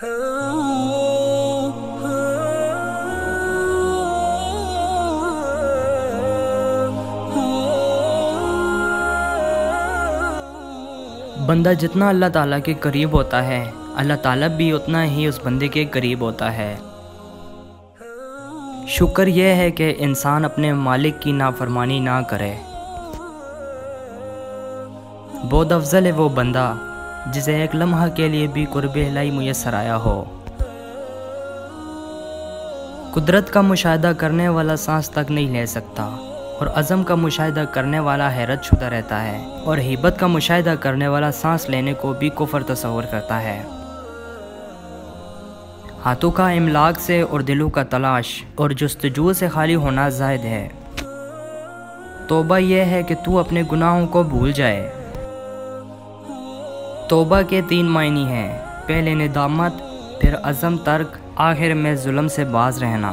बंदा जितना अल्लाह ताला के करीब होता है, अल्लाह ताला भी उतना ही उस बंदे के करीब होता है। शुक्र यह है कि इंसान अपने मालिक की नाफरमानी ना करे। बहुत अफजल है वो बंदा जिसे एक लम्हा के लिए भी कुर्बे इलाही मुयस्सर आया हो। कुदरत का मुशाहिदा करने वाला सांस तक नहीं ले सकता, और अज़म का मुशाहिदा करने वाला हैरत शुदा रहता है, और हिब्बत का मुशाहिदा करने वाला सांस लेने को भी कुफर तस्वर करता है। हाथों का इमलाक से और दिलों का तलाश और जुस्तजू से खाली होना ज़ायद है। तौबा यह है कि तू अपने गुनाहों को भूल जाए। तौबा के 3 मायने हैं, पहले निदामत, फिर अज़म तर्क, आखिर में जुल्म से बाज रहना।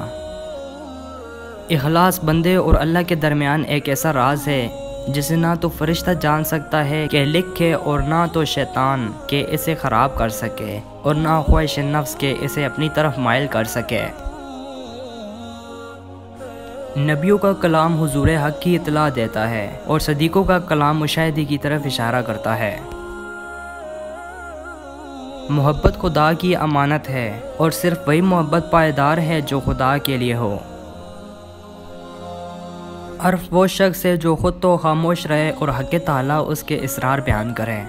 इखलास बंदे और अल्लाह के दरमियान एक ऐसा राज है जिसे ना तो फरिश्ता जान सकता है कि लिखे, और ना तो शैतान के इसे ख़राब कर सके, और ना ख्वाहिश नफ्स के इसे अपनी तरफ माइल कर सके। नबियों का कलाम हुजूर हक की इतला देता है, और सदीकों का कलाम मुशाहिदे की तरफ इशारा करता है। मोहब्बत खुदा की अमानत है, और सिर्फ वही मोहब्बत पायदार है जो खुदा के लिए हो। अर्फ वो शख्स है जो खुद तो खामोश रहे और हक़ ताला उसके इसरार बयान करें।